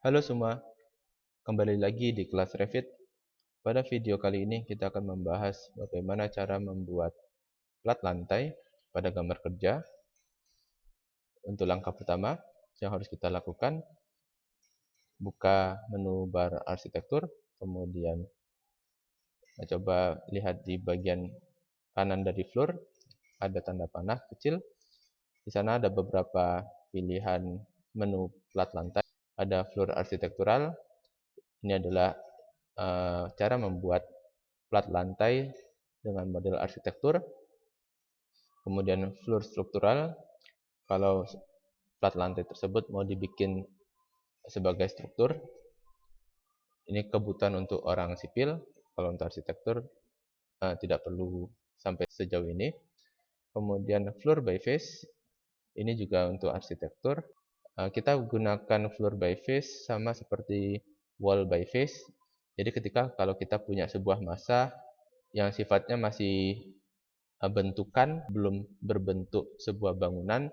Halo semua, kembali lagi di kelas Revit. Pada video kali ini kita akan membahas bagaimana cara membuat plat lantai pada gambar kerja. Untuk langkah pertama yang harus kita lakukan, buka menu bar arsitektur, kemudian coba lihat di bagian kanan dari floor, ada tanda panah kecil. Di sana ada beberapa pilihan menu plat lantai. Ada floor arsitektural, ini adalah cara membuat plat lantai dengan model arsitektur. Kemudian floor struktural, kalau plat lantai tersebut mau dibikin sebagai struktur, ini kebutuhan untuk orang sipil. Kalau untuk arsitektur tidak perlu sampai sejauh ini. Kemudian floor by face, ini juga untuk arsitektur. Kita gunakan floor by face sama seperti wall by face. Jadi ketika kalau kita punya sebuah massa yang sifatnya masih bentukan, belum berbentuk sebuah bangunan,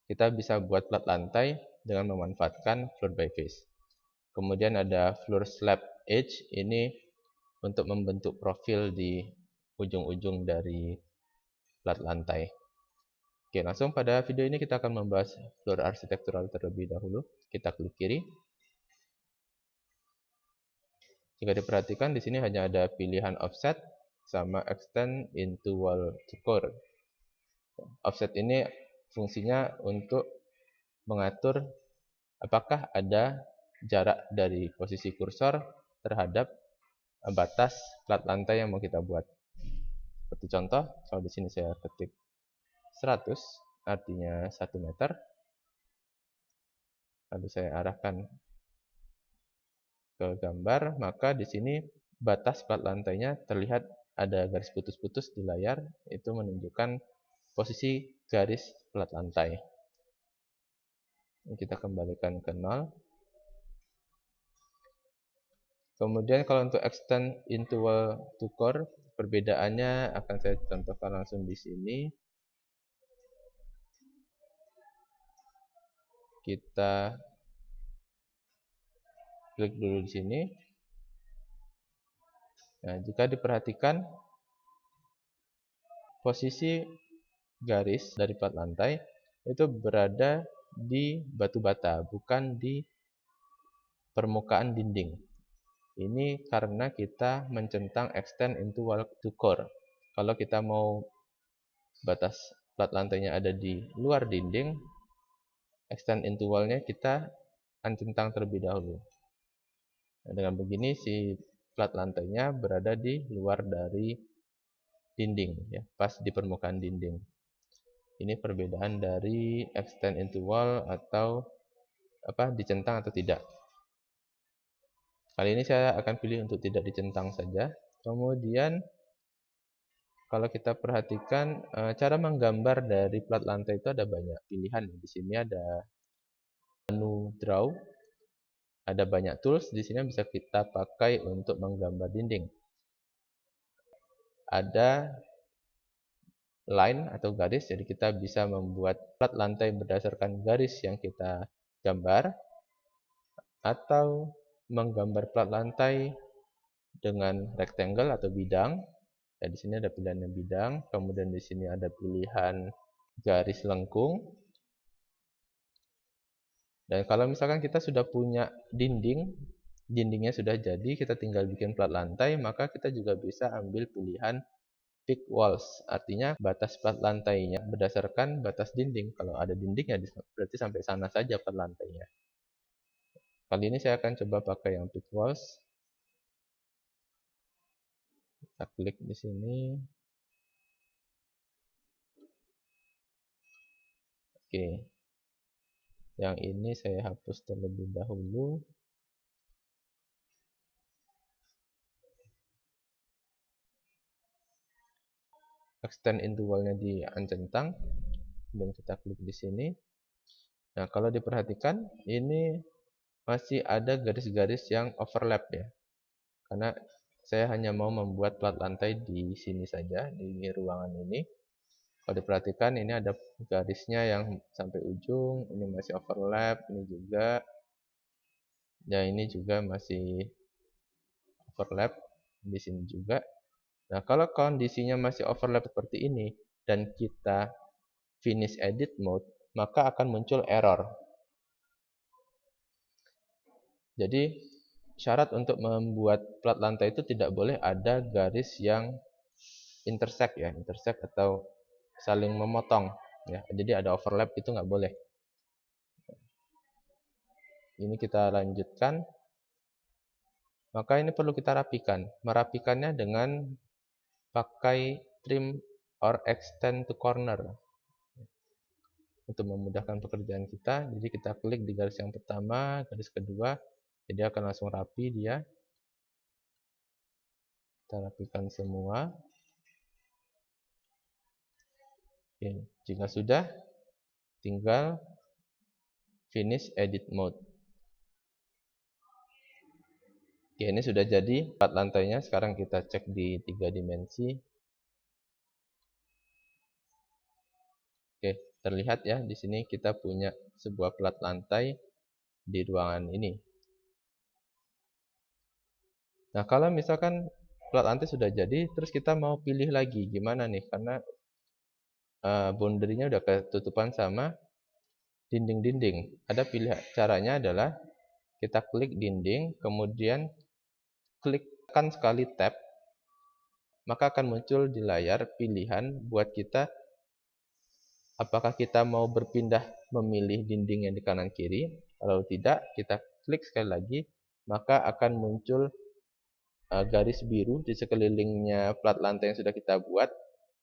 kita bisa buat plat lantai dengan memanfaatkan floor by face. Kemudian ada floor slab edge, ini untuk membentuk profil di ujung-ujung dari plat lantai. Oke, langsung pada video ini kita akan membahas floor arsitektural terlebih dahulu. Kita klik kiri. Jika diperhatikan di sini hanya ada pilihan offset sama extend into wall to core. Offset ini fungsinya untuk mengatur apakah ada jarak dari posisi kursor terhadap batas plat lantai yang mau kita buat. Seperti contoh, kalau di sini saya ketik 100, artinya 1 meter. Lalu saya arahkan ke gambar, maka di sini batas plat lantainya terlihat ada garis putus-putus di layar, itu menunjukkan posisi garis plat lantai. Kita kembalikan ke 0. Kemudian kalau untuk extend into wall to core, perbedaannya akan saya contohkan langsung di sini. Kita klik dulu di sini. Nah, jika diperhatikan posisi garis dari plat lantai itu berada di batu bata, bukan di permukaan dinding. Ini karena kita mencentang extend into wall to core. Kalau kita mau batas plat lantainya ada di luar dinding, extend into wall-nya kita akan centang terlebih dahulu. Nah, dengan begini si plat lantainya berada di luar dari dinding, ya, pas di permukaan dinding. Ini perbedaan dari extend into wall atau dicentang atau tidak. Kali ini saya akan pilih untuk tidak dicentang saja. Kemudian kalau kita perhatikan cara menggambar dari plat lantai itu ada banyak pilihan. Di sini ada menu draw, ada banyak tools. Di sini bisa kita pakai untuk menggambar dinding. Ada line atau garis, jadi kita bisa membuat plat lantai berdasarkan garis yang kita gambar, atau menggambar plat lantai dengan rectangle atau bidang. Ya, di sini ada pilihannya bidang, kemudian di sini ada pilihan garis lengkung. Dan kalau misalkan kita sudah punya dindingnya sudah jadi, kita tinggal bikin plat lantai, maka kita juga bisa ambil pilihan thick walls, artinya batas plat lantainya berdasarkan batas dinding. Kalau ada dindingnya berarti sampai sana saja plat lantainya. Kali ini saya akan coba pakai yang thick walls. Kita klik di sini. Oke. Yang ini saya hapus terlebih dahulu. Extend into wall-nya diancentang dan kita klik di sini. Nah, kalau diperhatikan ini masih ada garis-garis yang overlap, ya. Karena saya hanya mau membuat plat lantai di sini saja, di ruangan ini. Kalau diperhatikan ini ada garisnya yang sampai ujung, ini masih overlap, ini juga. Ya, ini juga masih overlap di sini juga. Nah, kalau kondisinya masih overlap seperti ini dan kita finish edit mode, maka akan muncul error. Jadi, syarat untuk membuat plat lantai itu tidak boleh ada garis yang intersect ya, intersect atau saling memotong ya. Jadi ada overlap itu nggak boleh. Ini kita lanjutkan. Maka ini perlu kita rapikan. Merapikannya dengan pakai trim or extend to corner untuk memudahkan pekerjaan kita. Jadi kita klik di garis yang pertama, garis kedua, jadi akan langsung rapi dia. Kita rapikan semua. Oke, jika sudah, tinggal finish edit mode. Oke, ini sudah jadi plat lantainya. Sekarang kita cek di 3 dimensi. Oke, terlihat ya di sini kita punya sebuah plat lantai di ruangan ini. Nah, kalau misalkan plat lantai sudah jadi, terus kita mau pilih lagi gimana nih? Karena boundary-nya udah ketutupan sama dinding-dinding. Ada caranya adalah kita klik dinding, kemudian klikkan sekali tab, maka akan muncul di layar pilihan buat kita apakah kita mau berpindah memilih dinding yang di kanan kiri. Kalau tidak, kita klik sekali lagi, maka akan muncul garis biru di sekelilingnya plat lantai yang sudah kita buat.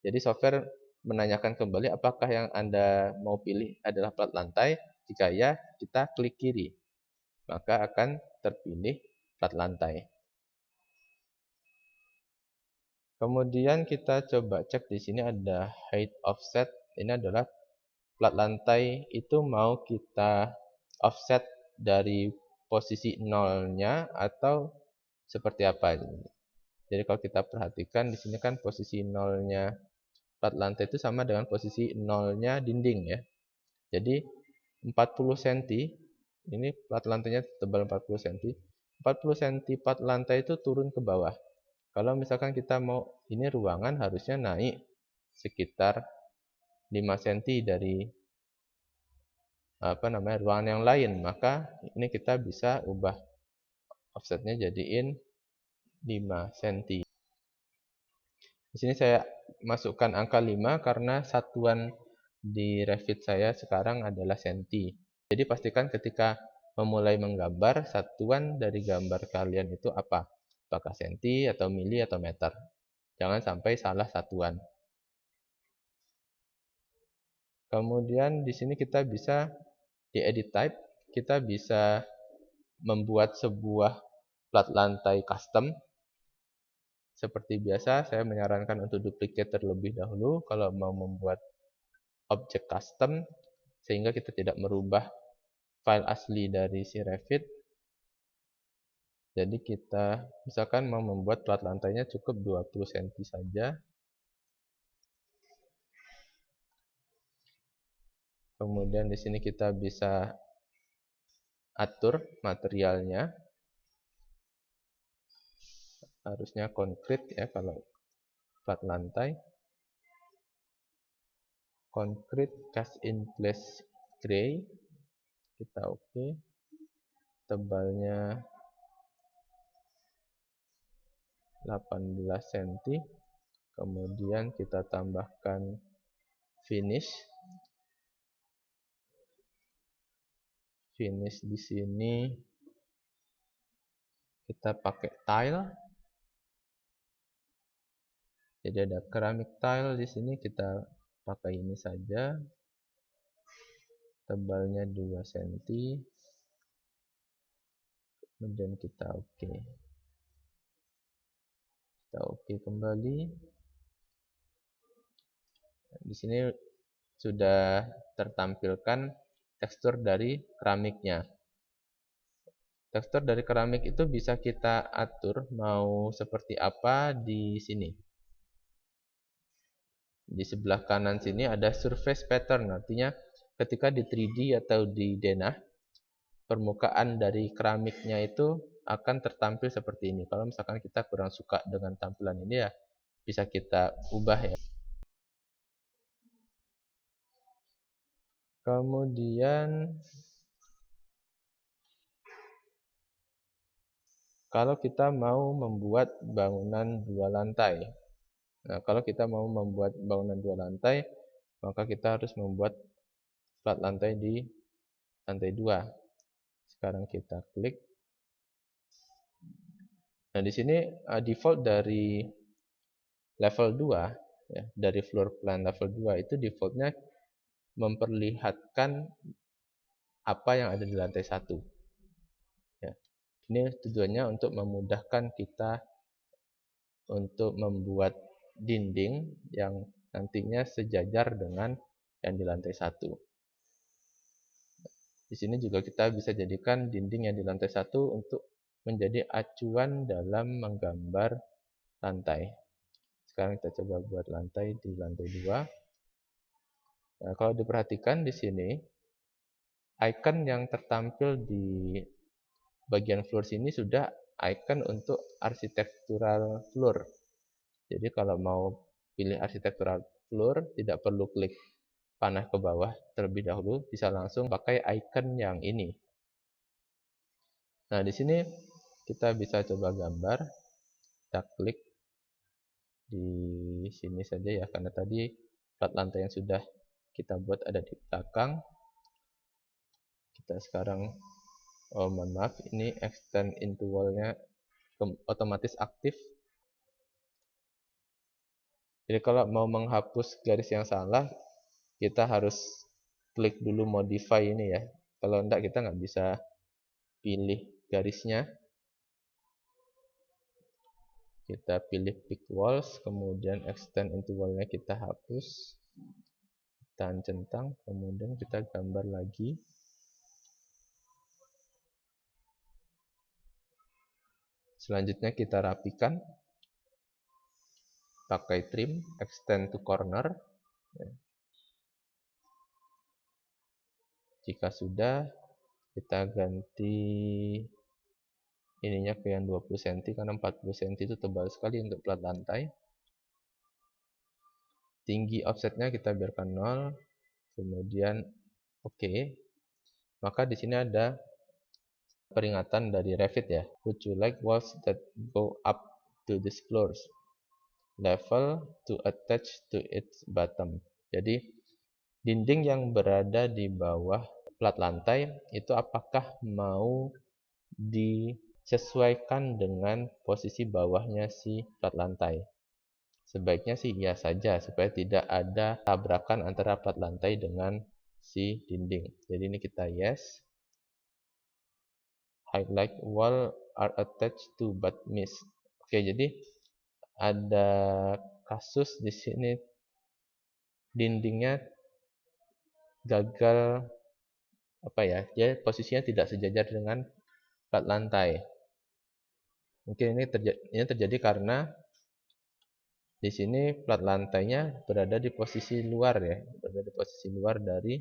Jadi software menanyakan kembali apakah yang Anda mau pilih adalah plat lantai. Jika ya, kita klik kiri, maka akan terpilih plat lantai. Kemudian kita coba cek di sini ada height offset. Ini adalah plat lantai itu mau kita offset dari posisi nolnya atau seperti apa. Jadi kalau kita perhatikan di sini kan posisi nolnya plat lantai itu sama dengan posisi nolnya dinding ya. Jadi 40 cm, ini plat lantainya tebal 40 cm. 40 cm plat lantai itu turun ke bawah. Kalau misalkan kita mau, ini ruangan harusnya naik sekitar 5 cm dari ruangan yang lain, maka ini kita bisa ubah offsetnya jadiin 5 cm. Di sini saya masukkan angka 5 karena satuan di Revit saya sekarang adalah senti. Jadi pastikan ketika memulai menggambar, satuan dari gambar kalian itu apa? Apakah senti atau mili atau meter? Jangan sampai salah satuan. Kemudian di sini kita bisa di edit type, kita bisa membuat sebuah plat lantai custom. Seperti biasa, saya menyarankan untuk duplicate terlebih dahulu kalau mau membuat objek custom, sehingga kita tidak merubah file asli dari si Revit. Jadi kita misalkan mau membuat plat lantainya cukup 20 cm saja. Kemudian di sini kita bisa atur materialnya. Harusnya konkrit ya kalau plat lantai. Konkrit cast in place gray. Kita oke. Tebalnya 18 cm. Kemudian kita tambahkan finish. Finish di sini kita pakai tile. Jadi ada keramik tile di sini, kita pakai ini saja. Tebalnya 2 cm. Kemudian kita oke. Kita oke kembali. Di sini sudah tertampilkan tekstur dari keramiknya. Tekstur dari keramik itu bisa kita atur mau seperti apa di sini. Di sebelah kanan sini ada surface pattern, artinya ketika di 3D atau di denah, permukaan dari keramiknya itu akan tertampil seperti ini. Kalau misalkan kita kurang suka dengan tampilan ini ya bisa kita ubah ya. Kemudian kalau kita mau membuat bangunan 2 lantai. Nah, kalau kita mau membuat bangunan 2 lantai, maka kita harus membuat plat lantai di lantai 2. Sekarang kita klik. Nah, di sini default dari level 2 ya, dari floor plan level 2 itu defaultnya memperlihatkan apa yang ada di lantai 1. Ya. Ini tujuannya untuk memudahkan kita untuk membuat dinding yang nantinya sejajar dengan yang di lantai 1. Di sini juga kita bisa jadikan dinding yang di lantai 1 untuk menjadi acuan dalam menggambar lantai. Sekarang kita coba buat lantai di lantai 2. Nah, kalau diperhatikan di sini, icon yang tertampil di bagian floor sini sudah icon untuk architectural floor. Jadi kalau mau pilih architectural floor, tidak perlu klik panah ke bawah terlebih dahulu, bisa langsung pakai icon yang ini. Nah, di sini kita bisa coba gambar. Kita klik di sini saja ya, karena tadi plat lantai yang sudah kita buat ada di belakang. Kita sekarang, mohon maaf, ini extend into wall-nya otomatis aktif. Jadi kalau mau menghapus garis yang salah, kita harus klik dulu modify ini ya. Kalau enggak kita nggak bisa pilih garisnya. Kita pilih pick walls, kemudian extend into wall-nya kita hapus. Kita centang, kemudian kita gambar lagi. Selanjutnya kita rapikan pakai trim, extend to corner. Jika sudah, kita ganti ininya ke yang 20 cm karena 40 cm itu tebal sekali untuk plat lantai. Tinggi offsetnya kita biarkan 0, kemudian oke. Maka di sini ada peringatan dari Revit ya. Would you like walls that go up to these floors? Level to attach to its bottom. Jadi dinding yang berada di bawah plat lantai itu apakah mau disesuaikan dengan posisi bawahnya si plat lantai? Sebaiknya sih iya saja supaya tidak ada tabrakan antara plat lantai dengan si dinding. Jadi ini kita yes. Highlight wall are attached to but miss. Oke, jadi ada kasus di sini dindingnya gagal dia posisinya tidak sejajar dengan plat lantai. Mungkin ini terjadi karena di sini plat lantainya berada di posisi luar ya, berada di posisi luar dari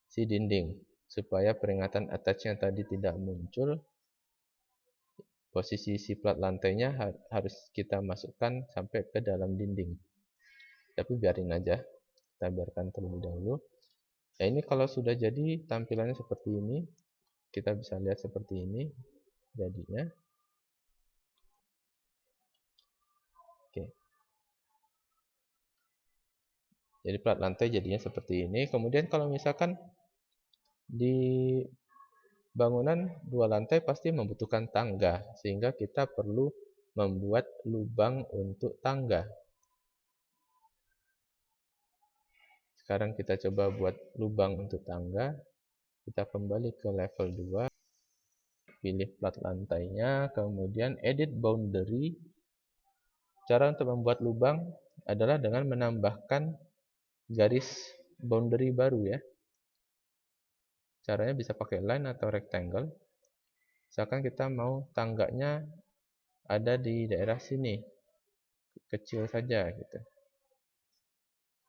si dinding. Supaya peringatan attach yang tadi tidak muncul, posisi si plat lantainya harus kita masukkan sampai ke dalam dinding. Tapi biarin aja, kita biarkan terlebih dahulu. Nah, ini kalau sudah jadi tampilannya seperti ini, kita bisa lihat seperti ini jadinya. Oke. Jadi plat lantai jadinya seperti ini. Kemudian kalau misalkan di bangunan 2 lantai pasti membutuhkan tangga, sehingga kita perlu membuat lubang untuk tangga. Sekarang kita coba buat lubang untuk tangga. Kita kembali ke level 2. Pilih plat lantainya, kemudian edit boundary. Cara untuk membuat lubang adalah dengan menambahkan garis boundary baru ya. Caranya bisa pakai line atau rectangle. Misalkan kita mau tangganya ada di daerah sini, kecil saja gitu.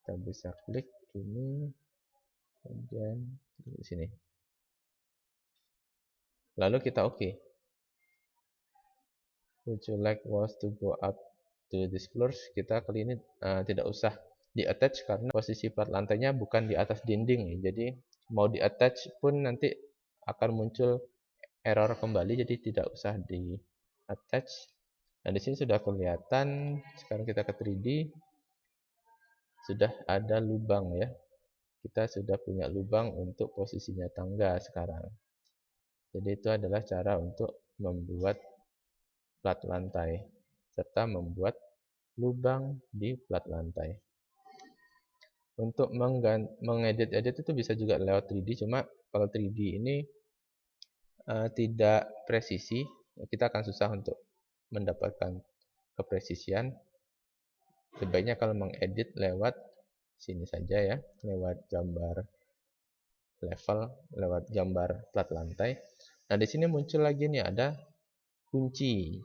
Kita bisa klik ini, kemudian di sini. Lalu kita oke. Would you like walls to go up to this floors? Kita kali ini tidak usah di attach karena posisi plat lantainya bukan di atas dinding ya. Jadi mau di attach pun nanti akan muncul error kembali, jadi tidak usah di attach. Nah, di sini sudah kelihatan. Sekarang kita ke 3D. Sudah ada lubang ya. Kita sudah punya lubang untuk posisinya tangga sekarang. Jadi itu adalah cara untuk membuat plat lantai serta membuat lubang di plat lantai. Untuk mengedit-edit itu bisa juga lewat 3D, cuma kalau 3D ini tidak presisi, kita akan susah untuk mendapatkan kepresisian. Sebaiknya kalau mengedit lewat sini saja ya, lewat gambar level, lewat gambar plat lantai. Nah, di sini muncul lagi nih ada kunci.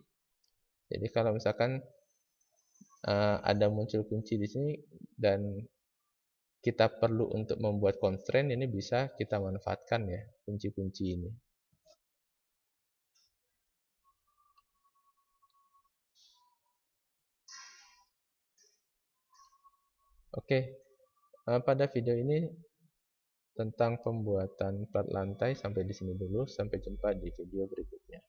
Jadi kalau misalkan ada muncul kunci di sini dan kita perlu untuk membuat constraint, ini bisa kita manfaatkan ya kunci-kunci ini. Oke, pada video ini tentang pembuatan plat lantai sampai di sini dulu. Sampai jumpa di video berikutnya.